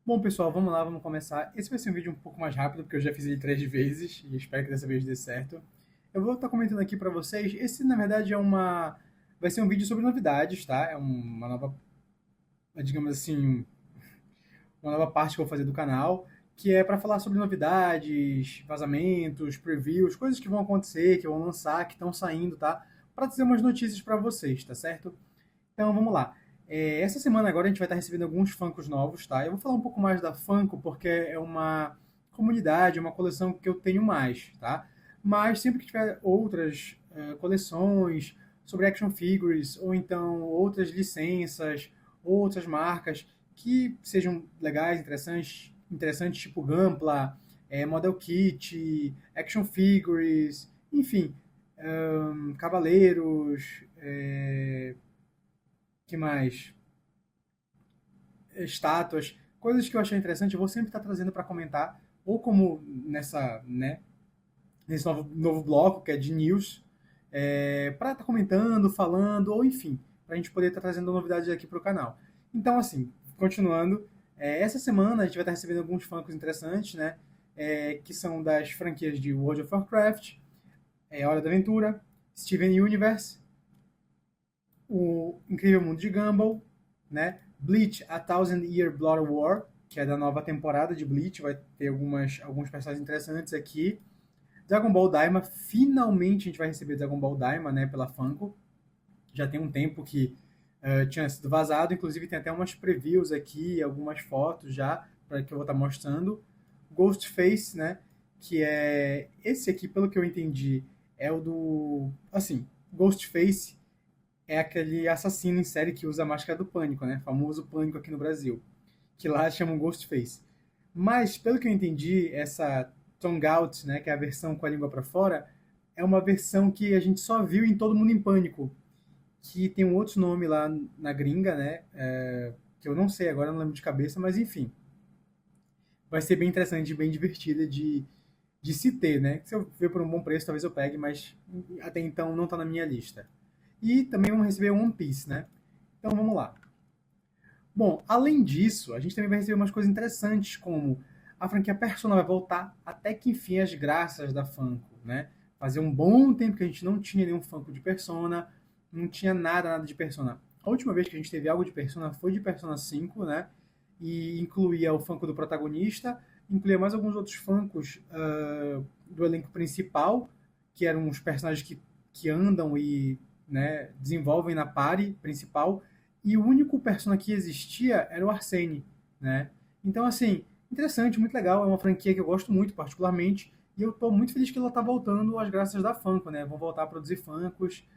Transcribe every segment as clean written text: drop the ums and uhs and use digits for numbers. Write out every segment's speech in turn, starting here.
Bom, pessoal, vamos lá, vamos começar. Esse vai ser um vídeo um pouco mais rápido, porque eu já fiz ele 3 vezes e espero que dessa vez dê certo. Eu vou estar comentando aqui para vocês. Esse, na verdade, vai ser um vídeo sobre novidades, tá? É uma nova, digamos assim, uma nova parte que eu vou fazer do canal, que é para falar sobre novidades, vazamentos, previews, coisas que vão acontecer, que vão lançar, que estão saindo, tá? Para trazer umas notícias para vocês, tá certo? Então vamos lá. Essa semana agora a gente vai estar recebendo alguns Funkos novos, tá? Eu vou falar um pouco mais da Funko porque é uma comunidade, é uma coleção que eu tenho mais, tá? Mas sempre que tiver outras coleções sobre action figures ou então outras licenças, outras marcas que sejam legais, interessantes tipo Gunpla, Model Kit, action figures, enfim, cavaleiros, que mais? Estátuas, coisas que eu achei interessante, eu vou sempre estar trazendo para comentar, ou como nesse novo bloco, que é de news, para estar comentando, falando, ou enfim, para a gente poder estar trazendo novidades aqui para o canal. Então, assim, continuando, essa semana a gente vai estar recebendo alguns funkos interessantes, né? Que são das franquias de World of Warcraft, Hora da Aventura, Steven Universe, o Incrível Mundo de Gumball, né? Bleach, A Thousand Year Blood War, que é da nova temporada de Bleach, vai ter alguns personagens interessantes aqui. Dragon Ball Daima, finalmente a gente vai receber Dragon Ball Daima, né, pela Funko. Já tem um tempo que tinha sido vazado, inclusive tem até umas previews aqui, algumas fotos já, para que eu vou estar mostrando. Ghostface, né, que é esse aqui, pelo que eu entendi, é o do... Assim, Ghostface é aquele assassino em série que usa a máscara do Pânico, né? Famoso Pânico aqui no Brasil, que lá chamam Ghostface. Mas, pelo que eu entendi, essa Tongue Out, né, que é a versão com a língua para fora, é uma versão que a gente só viu em Todo Mundo em Pânico, que tem um outro nome lá na gringa, né? Que eu não sei agora, não lembro de cabeça, mas enfim. Vai ser bem interessante, bem divertida de se ter, né? Se eu ver por um bom preço, talvez eu pegue, mas até então não está na minha lista. E também vamos receber One Piece, né? Então vamos lá. Bom, além disso, a gente também vai receber umas coisas interessantes, como a franquia Persona vai voltar até que enfim as graças da Funko, né? Fazia um bom tempo que a gente não tinha nenhum Funko de Persona, não tinha nada de Persona. A última vez que a gente teve algo de Persona foi de Persona 5, né? E incluía o Funko do protagonista, incluía mais alguns outros Funkos do elenco principal, que eram os personagens que andam e, né, desenvolvem na party principal, e o único persona que existia era o Arsene, né? Então, assim, interessante, muito legal, é uma franquia que eu gosto muito, particularmente, e eu tô muito feliz que ela tá voltando às graças da Funko, né? Vão voltar a produzir Funkos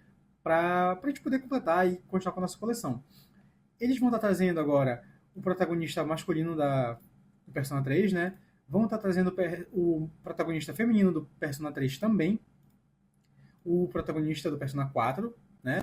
para a gente poder completar e continuar com a nossa coleção. Eles vão estar trazendo agora o protagonista masculino do Persona 3, né? Vão estar trazendo o protagonista feminino do Persona 3 também, o protagonista do Persona 4, né?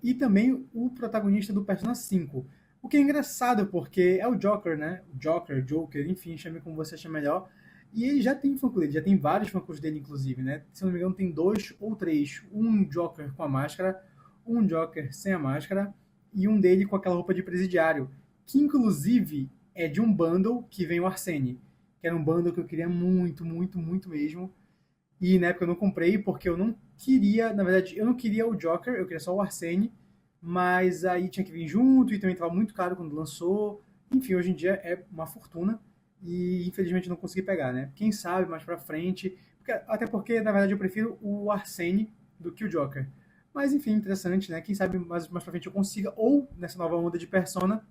E também o protagonista do Persona 5. O que é engraçado, porque é o Joker, né? Joker, enfim, chame como você achar melhor. E ele já tem Funko dele, já tem vários Funkos dele, inclusive, né? Se eu não me engano, tem 2 ou 3. Um Joker com a máscara, um Joker sem a máscara, e um dele com aquela roupa de presidiário, que inclusive é de um bundle que vem o Arsene, que era um bundle que eu queria muito, muito, muito mesmo. E na época eu não comprei porque eu não queria, na verdade, eu não queria o Joker, eu queria só o Arsene, mas aí tinha que vir junto e também estava muito caro quando lançou. Enfim, hoje em dia é uma fortuna e infelizmente não consegui pegar, né? Quem sabe mais pra frente, até porque na verdade eu prefiro o Arsene do que o Joker. Mas enfim, interessante, né? Quem sabe mais pra frente eu consiga, ou nessa nova onda de Persona,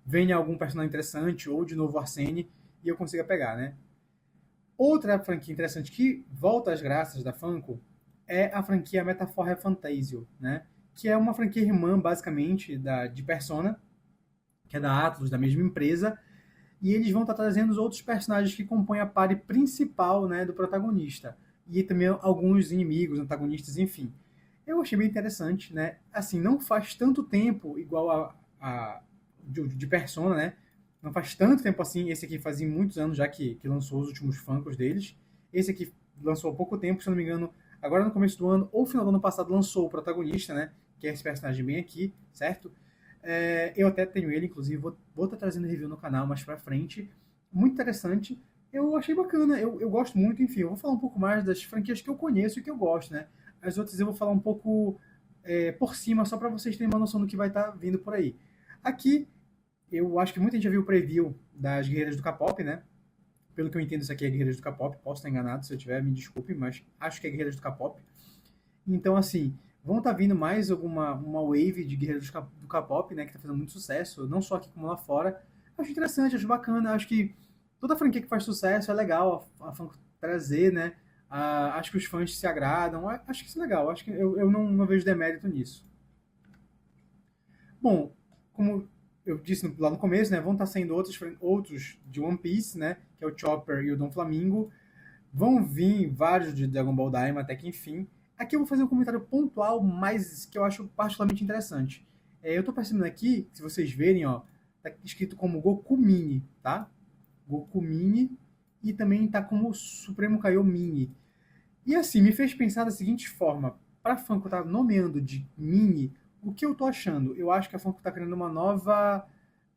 venha algum personagem interessante, ou de novo o Arsene, e eu consiga pegar, né? Outra franquia interessante que volta às graças da Funko é a franquia Metaphor Fantasio, né? Que é uma franquia irmã, basicamente, de Persona, que é da Atlus, da mesma empresa, e eles vão estar trazendo os outros personagens que compõem a party principal, né, do protagonista, e também alguns inimigos, antagonistas, enfim. Eu achei bem interessante, né? Assim, não faz tanto tempo, igual de Persona, né? Não faz tanto tempo assim. Esse aqui fazia muitos anos já que lançou os últimos Funkos deles. Esse aqui lançou há pouco tempo, se eu não me engano, agora no começo do ano ou final do ano passado lançou o protagonista, né? Que é esse personagem bem aqui, certo? Eu até tenho ele, inclusive, vou estar trazendo review no canal mais pra frente. Muito interessante. Eu achei bacana, eu gosto muito, enfim, eu vou falar um pouco mais das franquias que eu conheço e que eu gosto, né? As outras eu vou falar um pouco por cima, só para vocês terem uma noção do que vai estar vindo por aí. Aqui, eu acho que muita gente já viu o preview das Guerreiras do K-pop, né? Pelo que eu entendo, isso aqui é Guerreiras do K-pop. Posso estar enganado, se eu tiver, me desculpe, mas acho que é Guerreiras do K-pop. Então, assim, vão estar vindo mais uma wave de Guerreiros do K-pop, né? Que está fazendo muito sucesso, não só aqui como lá fora. Acho interessante, acho bacana, acho que toda franquia que faz sucesso é legal a fã trazer, né? Acho que os fãs se agradam, acho que isso é legal, acho que eu não vejo demérito nisso. Bom, como eu disse lá no começo, né, vão estar saindo outros de One Piece, né, que é o Chopper e o Dom Flamingo. Vão vir vários de Dragon Ball Daima, até que enfim. Aqui eu vou fazer um comentário pontual, mas que eu acho particularmente interessante. Eu estou percebendo aqui, se vocês verem, ó, tá escrito como Goku Mini, tá? Goku Mini e também tá como Supremo Kaio Mini. E assim, me fez pensar da seguinte forma: para a Funko estar nomeando de Mini, o que eu tô achando? Eu acho que a Funko está criando uma nova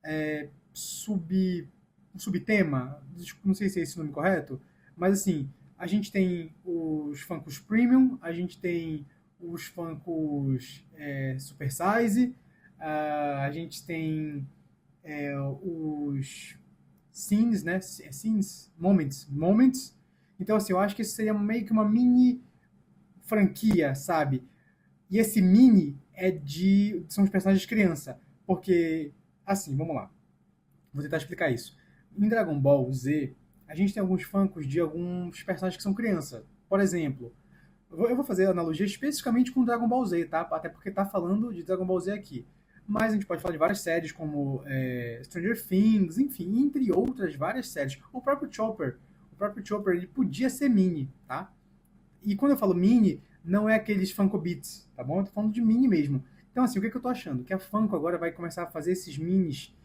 é, sub, um subtema, não sei se é esse o nome correto, mas assim, a gente tem os Funkos Premium, a gente tem os Funkos Super Size, a gente tem os scenes, né? Scenes, moments. Então, assim, eu acho que isso seria meio que uma mini franquia, sabe? E esse mini são os personagens de criança. Porque, assim, vamos lá. Vou tentar explicar isso. Em Dragon Ball Z, a gente tem alguns funkos de alguns personagens que são criança. Por exemplo, eu vou fazer a analogia especificamente com Dragon Ball Z, tá? Até porque tá falando de Dragon Ball Z aqui. Mas a gente pode falar de várias séries como Stranger Things, enfim, entre outras várias séries. O próprio Chopper, ele podia ser mini, tá? E quando eu falo mini, não é aqueles Funko Beats, tá bom? Eu tô falando de mini mesmo. Então, assim, o que, que eu tô achando? Que a Funko agora vai começar a fazer esses minis.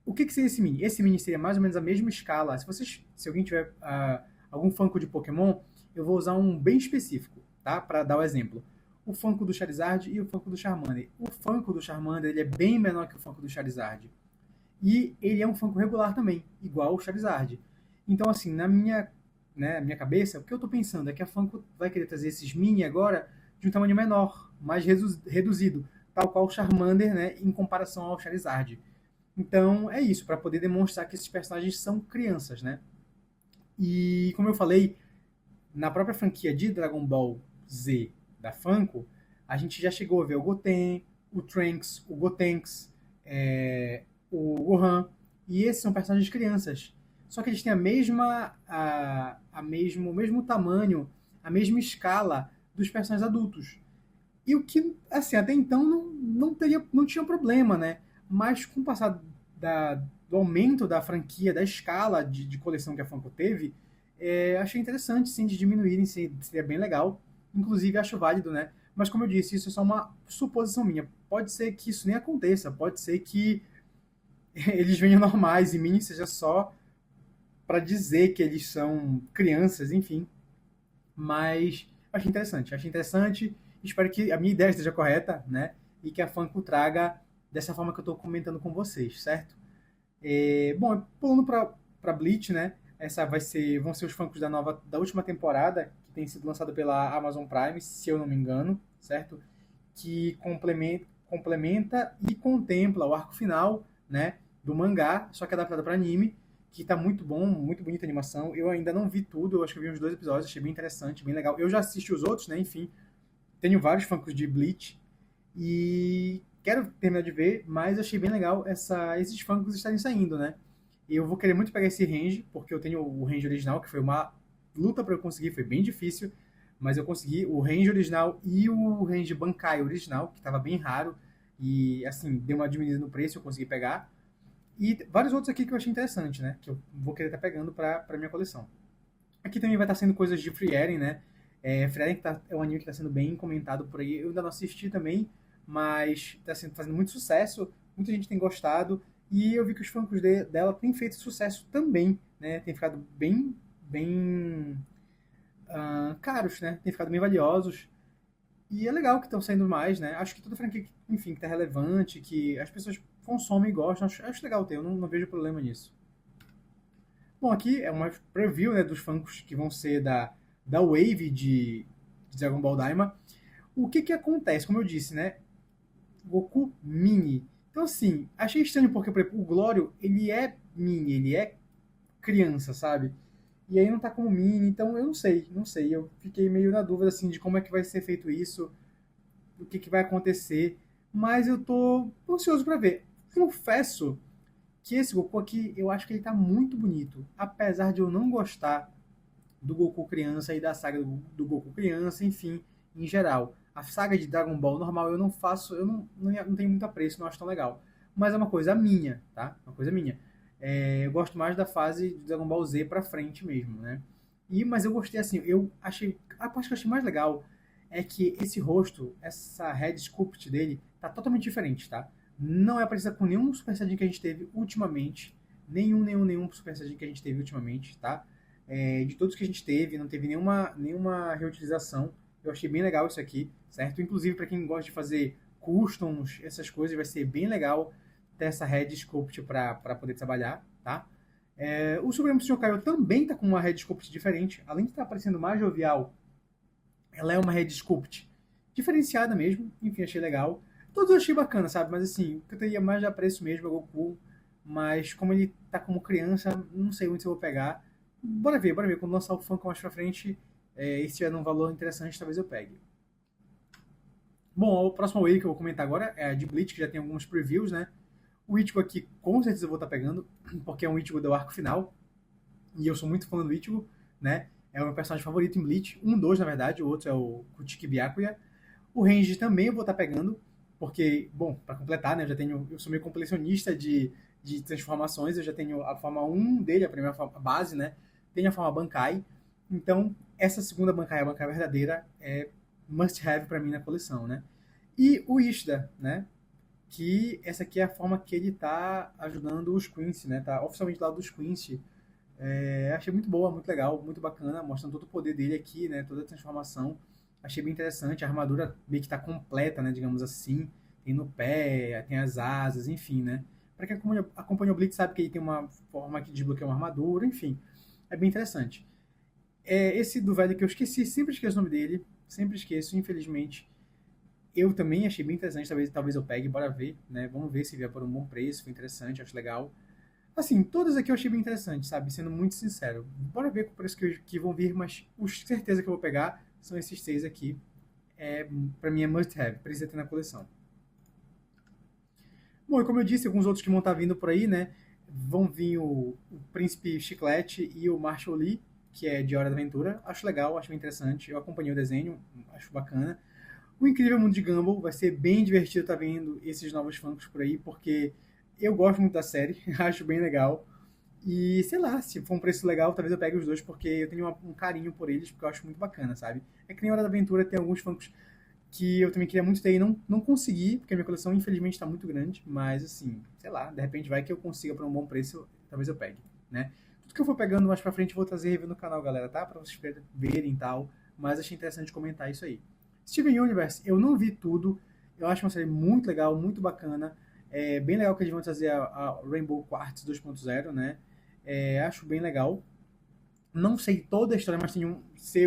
O que, que seria esse mini? Esse mini seria mais ou menos a mesma escala. Se alguém tiver algum Funko de Pokémon, eu vou usar um bem específico, tá? Para dar o exemplo. O Funko do Charizard e o Funko do Charmander. O Funko do Charmander ele é bem menor que o Funko do Charizard. E ele é um Funko regular também, igual o Charizard. Então, assim, na minha cabeça, o que eu tô pensando é que a Funko vai querer trazer esses mini agora de um tamanho menor, mais reduzido, tal qual o Charmander, né, em comparação ao Charizard. Então, é isso, para poder demonstrar que esses personagens são crianças, né? E, como eu falei, na própria franquia de Dragon Ball Z da Funko, a gente já chegou a ver o Goten, o Trunks, o Gotenks, o Gohan, e esses são personagens crianças. Só que eles têm o mesmo tamanho, a mesma escala dos personagens adultos. E o que, assim, até então não tinha problema, né? Mas com o passar do aumento da franquia, da escala de coleção que a Funko teve, achei interessante, sim, de diminuírem, seria bem legal. Inclusive, acho válido, né? Mas, como eu disse, isso é só uma suposição minha. Pode ser que isso nem aconteça, pode ser que eles venham normais e mini seja só para dizer que eles são crianças, enfim. Mas achei interessante. Espero que a minha ideia esteja correta, né? E que a Funko traga dessa forma que eu estou comentando com vocês, certo? Bom, pulando para Bleach, né? Vão ser os Funkos da última temporada, que tem sido lançada pela Amazon Prime, se eu não me engano, certo? Que complementa e contempla o arco final, né? Do mangá, só que adaptado para anime, que tá muito bom, muito bonita a animação. Eu ainda não vi tudo, eu acho que eu vi uns 2 episódios, achei bem interessante, bem legal. Eu já assisti os outros, né? Enfim, tenho vários Funkos de Bleach e quero terminar de ver, mas achei bem legal esses Funkos estarem saindo, né? Eu vou querer muito pegar esse range, porque eu tenho o range original, que foi uma luta para eu conseguir, foi bem difícil, mas eu consegui o range original e o range Bankai original, que estava bem raro, e assim, deu uma diminuída no preço, eu consegui pegar. E vários outros aqui que eu achei interessante, né? Que eu vou querer estar pegando para minha coleção. Aqui também vai estar sendo coisas de Free Eren, né? Free Eren é um anime que está sendo bem comentado por aí. Eu ainda não assisti também, mas está fazendo muito sucesso. Muita gente tem gostado. E eu vi que os funkos dela têm feito sucesso também, né? Tem ficado bem caros, né? Tem ficado bem valiosos. E é legal que estão saindo mais, né? Acho que toda franquia, enfim, que tá relevante, que as pessoas consomem e gostam, acho legal ter, eu não vejo problema nisso. Bom, aqui é uma preview, né, dos Funkos que vão ser da Wave de Dragon Ball Daima. O que que acontece? Como eu disse, né? Goku Mini. Então, assim, achei estranho porque, por exemplo, o Glório, ele é mini, ele é criança, sabe? E aí não tá como mini, então eu não sei. Eu fiquei meio na dúvida, assim, de como é que vai ser feito isso, o que que vai acontecer. Mas eu tô ansioso pra ver. Confesso que esse Goku aqui, eu acho que ele tá muito bonito. Apesar de eu não gostar do Goku criança e da saga do Goku criança, enfim, em geral. A saga de Dragon Ball normal eu não faço, eu não tenho muito apreço, não acho tão legal. Mas é uma coisa minha, tá? Uma coisa minha. Eu gosto mais da fase de Dragon Ball Z pra frente mesmo, né? Mas eu gostei assim, eu achei. A parte que eu achei mais legal é que esse rosto, essa head sculpt dele, tá totalmente diferente, tá? Não é parecida com nenhum Super Saiyajin que a gente teve ultimamente. Nenhum Super Saiyajin que a gente teve ultimamente, tá? De todos que a gente teve, não teve nenhuma reutilização. Eu achei bem legal isso aqui, certo? Inclusive, para quem gosta de fazer customs, essas coisas, vai ser bem legal ter essa head sculpt para poder trabalhar, tá? O Supremo Senhor Kaiô também tá com uma head sculpt diferente. Além de estar parecendo mais jovial, ela é uma head sculpt diferenciada mesmo. Enfim, achei legal. Todos eu achei bacana, sabe? Mas assim, o que eu teria mais de apreço mesmo é o Goku. Mas como ele tá como criança, não sei onde eu vou pegar. Bora ver. Quando lançar o Funko mais pra frente, e se tiver um valor interessante, talvez eu pegue. Bom, a próxima wave que eu vou comentar agora é a de Bleach, que já tem alguns previews, né? O Ichigo aqui, com certeza eu vou estar pegando, porque é um Ichigo do arco final. E eu sou muito fã do Ichigo, né? É o meu personagem favorito em Bleach. Dois, na verdade. O outro é o Kuchiki Byakuya. O Range também eu vou estar pegando, porque, bom, para completar, né? Eu sou meio completionista de transformações. Eu já tenho a forma 1 dele, a primeira forma base, né? Tenho a forma Bankai. Então, essa segunda Bankai, a Bankai verdadeira, é must have para mim na coleção, né? E o Ishida, né? Que essa aqui é a forma que ele tá ajudando os Quincy, né? Tá oficialmente lá dos Quincy. Achei muito boa, muito legal, muito bacana, mostrando todo o poder dele aqui, né? Toda a transformação. Achei bem interessante. A armadura meio que tá completa, né? Digamos assim. Tem no pé, tem as asas, enfim, né? Para quem acompanha o Blitz sabe que ele tem uma forma que desbloqueia uma armadura, enfim. É bem interessante. Esse do velho que eu esqueci, sempre esqueço o nome dele. Sempre esqueço, infelizmente. Eu também achei bem interessante, talvez eu pegue, bora ver, né? Vamos ver se vier por um bom preço, foi interessante, acho legal. Assim, todas aqui eu achei bem interessante, sabe? Sendo muito sincero. Bora ver com o preço que vão vir, mas certeza que eu vou pegar são esses seis aqui. Pra mim é must have, precisa ter na coleção. Bom, e como eu disse, alguns outros que vão estar vindo por aí, né? Vão vir o Príncipe Chiclete e o Marshall Lee, que é de Hora da Aventura. Acho legal, acho bem interessante. Eu acompanhei o desenho, acho bacana. O Incrível Mundo de Gumball vai ser bem divertido estar vendo esses novos funkos por aí, porque eu gosto muito da série, acho bem legal. E sei lá, se for um preço legal, talvez eu pegue os dois, porque eu tenho um carinho por eles, porque eu acho muito bacana, sabe? É que nem Hora da Aventura tem alguns funkos que eu também queria muito ter e não consegui, porque a minha coleção infelizmente está muito grande, mas assim, sei lá, de repente vai que eu consiga por um bom preço, talvez eu pegue, né? Tudo que eu for pegando mais pra frente eu vou trazer review no canal, galera, tá? Pra vocês verem e tal, mas achei interessante comentar isso aí. Steven Universe, eu não vi tudo, eu acho uma série muito legal, muito bacana, é bem legal que eles vão trazer a Rainbow Quartz 2.0, né? Acho bem legal. Não sei toda a história, mas sei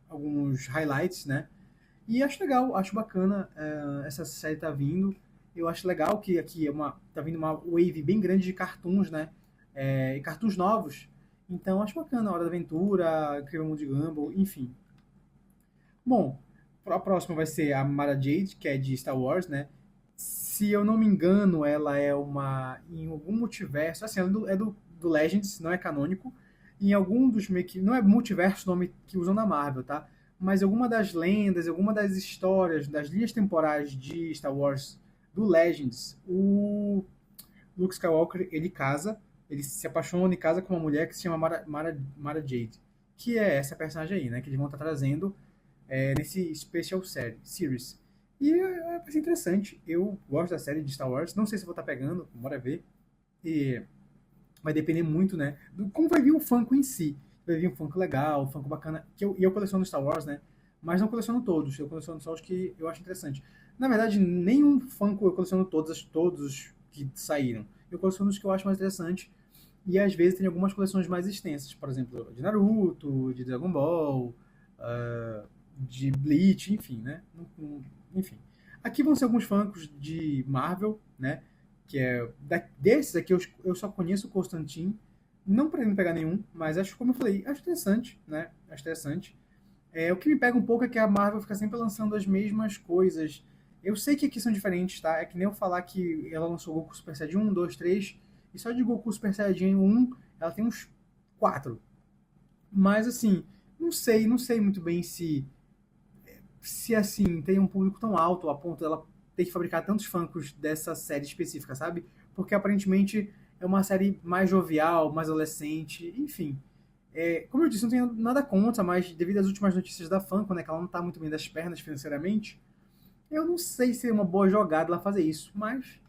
alguns highlights, né? E acho legal, acho bacana essa série tá vindo. Eu acho legal que aqui tá vindo uma wave bem grande de cartoons, né? E cartoons novos. Então acho bacana, Hora da Aventura, Incrível Mundo de Gumball, enfim. Bom, a próxima vai ser a Mara Jade, que é de Star Wars, né? Se eu não me engano, ela é em algum multiverso, assim, ela do Legends, não é canônico. Em algum dos meio que. Não é multiverso o nome que usam na Marvel, tá? Mas alguma das lendas, alguma das histórias, das linhas temporais de Star Wars do Legends, o Luke Skywalker ele casa, ele se apaixona e casa com uma mulher que se chama Mara Jade, que é essa personagem aí, né? Que eles vão estar trazendo nesse Special Series. E vai ser interessante. Eu gosto da série de Star Wars. Não sei se vou estar pegando, bora ver. E vai depender muito, né? Do como vai vir o Funko em si. Vai vir um Funko legal, um Funko bacana. E eu coleciono Star Wars, né? mas não coleciono todos. Eu coleciono só os que eu acho interessante. Na verdade, nenhum Funko eu coleciono todos que saíram. Eu coleciono os que eu acho mais interessante. E às vezes tem algumas coleções mais extensas, por exemplo, de Naruto, de Dragon Ball, de Bleach, enfim, né? Enfim. Aqui vão ser alguns Funkos de Marvel, né? Que é desses aqui eu só conheço o Constantine, não pretendo pegar nenhum, mas acho, como eu falei, acho interessante, né? Acho interessante. O que me pega um pouco é que a Marvel fica sempre lançando as mesmas coisas. Eu sei que aqui são diferentes, tá? É que nem eu falar que ela lançou Goku Super Saiyajin 1, 2, 3, e só de Goku Super Saiyajin 1 ela tem uns 4. Mas assim, não sei muito bem se assim tem um público tão alto a ponto dela ter que fabricar tantos Funkos dessa série específica, sabe? Porque aparentemente é uma série mais jovial, mais adolescente, enfim. Como eu disse, não tenho nada contra, mas devido às últimas notícias da Funko, né, que ela não tá muito bem das pernas financeiramente, eu não sei se é uma boa jogada ela fazer isso, mas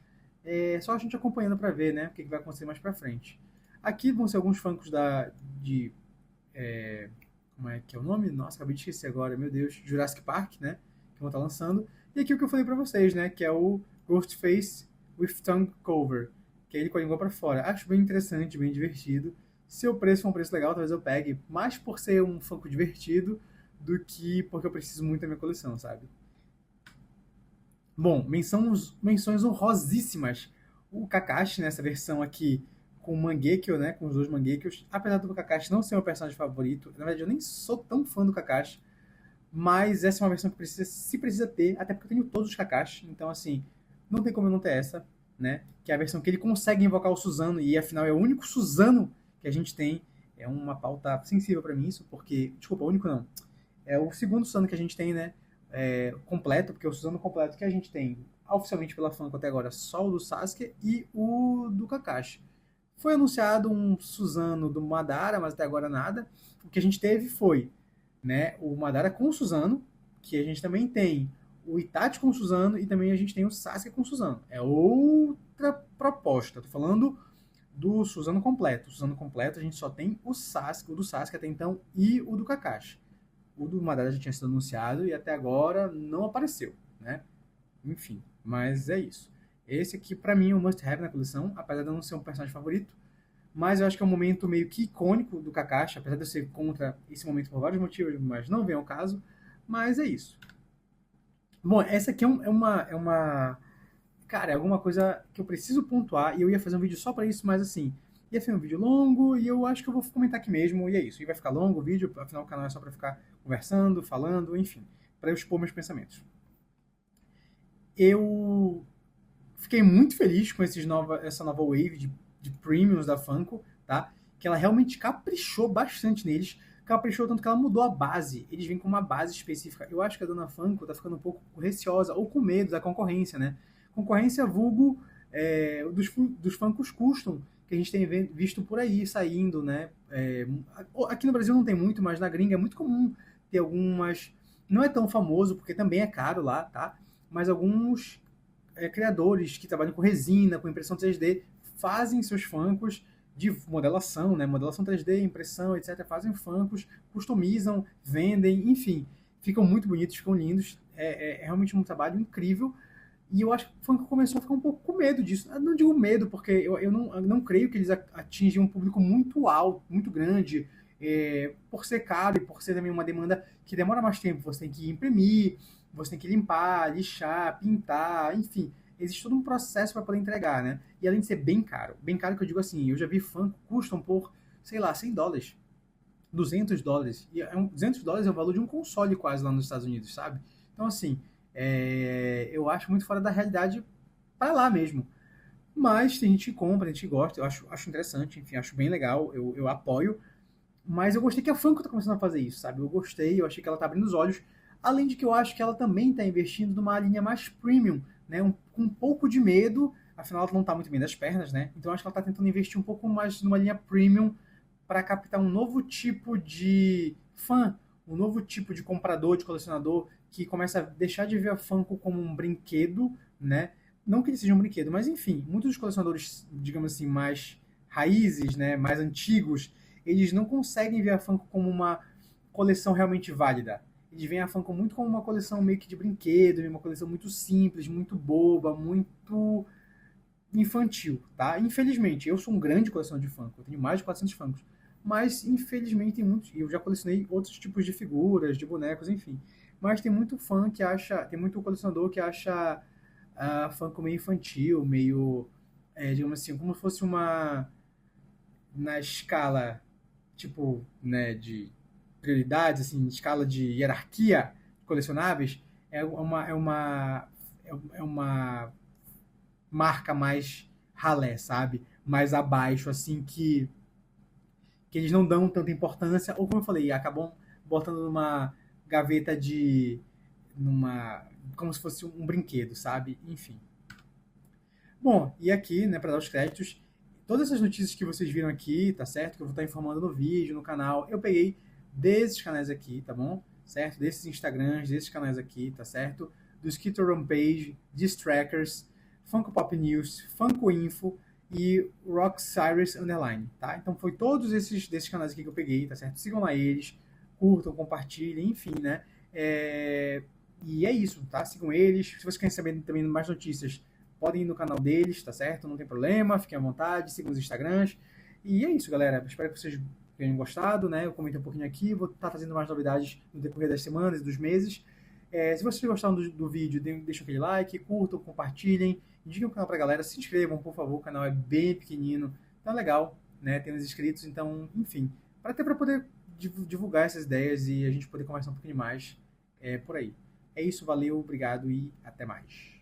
só a gente acompanhando para ver, né, o que vai acontecer mais para frente. Aqui vão ser alguns Funkos de como é que é o nome? Nossa, acabei de esquecer agora, meu Deus, Jurassic Park, né, que vão estar lançando. E aqui o que eu falei para vocês, né, que é o Ghostface with Tongue Cover, que é ele com a língua para fora. Acho bem interessante, bem divertido. Se o preço for um preço legal, talvez eu pegue, mais por ser um Funko divertido do que porque eu preciso muito da minha coleção, sabe? Bom, menções honrosíssimas. O Kakashi, nessa versão aqui, com o Mangekyo, né? Com os dois Mangekyos. Apesar do Kakashi não ser meu personagem favorito, na verdade eu nem sou tão fã do Kakashi, mas essa é uma versão que se precisa ter, até porque eu tenho todos os Kakashi, então assim, não tem como eu não ter essa, né? Que é a versão que ele consegue invocar o Suzano, e afinal é o único Suzano que a gente tem. É uma pauta sensível pra mim isso, porque, desculpa, o único não. É o segundo Suzano que a gente tem, né? Completo, porque o Suzano completo que a gente tem oficialmente pela Funko até agora, só o do Sasuke e o do Kakashi. Foi anunciado um Suzano do Madara, mas até agora nada. O que a gente teve foi, né, o Madara com o Suzano, que a gente também tem o Itachi com o Suzano e também a gente tem o Sasuke com o Suzano. É outra proposta. Tô falando do Suzano completo. O Suzano completo a gente só tem o Sasuke, o do Sasuke até então e o do Kakashi. O do Madara já tinha sido anunciado e até agora não apareceu, né? Enfim, mas é isso. Esse aqui, pra mim, é um must-have na coleção, apesar de eu não ser um personagem favorito. Mas eu acho que é um momento meio que icônico do Kakashi, apesar de eu ser contra esse momento por vários motivos, mas não vem ao caso. Mas é isso. Bom, essa aqui cara, é alguma coisa que eu preciso pontuar, e eu ia fazer um vídeo só pra isso, mas assim, ia ser um vídeo longo, e eu acho que eu vou comentar aqui mesmo, e é isso. E vai ficar longo o vídeo, afinal o canal é só pra ficar conversando, falando, enfim, pra eu expor meus pensamentos. Eu fiquei muito feliz com essa nova wave de premiums da Funko, tá? Que ela realmente caprichou bastante neles. Caprichou tanto que ela mudou a base. Eles vêm com uma base específica. Eu acho que a dona Funko tá ficando um pouco receosa ou com medo da concorrência, né? Concorrência vulgo dos Funkos Custom, que a gente tem visto por aí saindo, né? Aqui no Brasil não tem muito, mas na gringa é muito comum ter algumas. Não é tão famoso, porque também é caro lá, tá? Mas alguns criadores que trabalham com resina, com impressão 3D, fazem seus Funkos de modelação, né? Modelação 3D, impressão, etc. Fazem Funkos, customizam, vendem, enfim. Ficam muito bonitos, ficam lindos. É realmente um trabalho incrível. E eu acho que o Funko começou a ficar um pouco com medo disso. Eu não digo medo, porque eu não creio que eles atingem um público muito alto, muito grande, por ser caro e por ser também uma demanda que demora mais tempo. Você tem que imprimir, você tem que limpar, lixar, pintar, enfim. Existe todo um processo para poder entregar, né? E além de ser bem caro que eu digo assim, eu já vi Funko custam por, sei lá, $100, $200. E $200 é o valor de um console quase lá nos Estados Unidos, sabe? Então, assim, eu acho muito fora da realidade para lá mesmo. Mas tem gente que compra, tem gente que gosta, eu acho interessante, enfim, acho bem legal, eu apoio. Mas eu gostei que a Funko tá começando a fazer isso, sabe? Eu gostei, eu achei que ela tá abrindo os olhos. Além de que eu acho que ela também está investindo numa linha mais premium, né? Com um pouco de medo, afinal ela não está muito bem das pernas, né? Então acho que ela está tentando investir um pouco mais numa linha premium para captar um novo tipo de fã, um novo tipo de comprador, de colecionador, que começa a deixar de ver a Funko como um brinquedo, né? Não que ele seja um brinquedo, mas enfim, muitos dos colecionadores, digamos assim, mais raízes, né? Mais antigos, eles não conseguem ver a Funko como uma coleção realmente válida. eles veem a Funko muito como uma coleção meio que de brinquedo, uma coleção muito simples, muito boba, muito infantil, tá? Infelizmente, eu sou um grande colecionador de Funko, eu tenho mais de 400 Funkos, mas infelizmente tem muitos, eu já colecionei outros tipos de figuras, de bonecos, enfim. Mas tem muito fã que acha, tem muito colecionador que acha a Funko meio infantil, meio, digamos assim, como se fosse uma, na escala, tipo, né, de prioridades, assim, escala de hierarquia colecionáveis, é uma marca mais ralé, sabe? Mais abaixo, assim, que eles não dão tanta importância, ou como eu falei, acabam botando numa gaveta de. Numa. Como se fosse um brinquedo, sabe? Enfim. Bom, e aqui, né, para dar os créditos, todas essas notícias que vocês viram aqui, tá certo? Que eu vou estar informando no vídeo, no canal, eu peguei desses canais aqui, tá bom? Certo? Desses Instagrams, desses canais aqui, tá certo? Do Skitter Rampage, Distrackers, Funko Pop News, Funko Info e Rock Cyrus Underline, tá? Então foi todos esses desses canais aqui que eu peguei, tá certo? Sigam lá eles, curtam, compartilhem, enfim, né? E é isso, tá? Sigam eles. Se vocês querem saber também mais notícias, podem ir no canal deles, tá certo? Não tem problema, fiquem à vontade, sigam os Instagrams. E é isso, galera. Espero que vocês tenham gostado, né? Eu comentei um pouquinho aqui, vou estar trazendo mais novidades no decorrer das semanas e dos meses. Se vocês gostaram do vídeo, deixem aquele like, curtam, compartilhem, indiquem o canal pra galera, se inscrevam, por favor, o canal é bem pequenino, tá legal, né? Tem uns inscritos, então, enfim, para poder divulgar essas ideias e a gente poder conversar um pouquinho mais por aí. É isso, valeu, obrigado e até mais.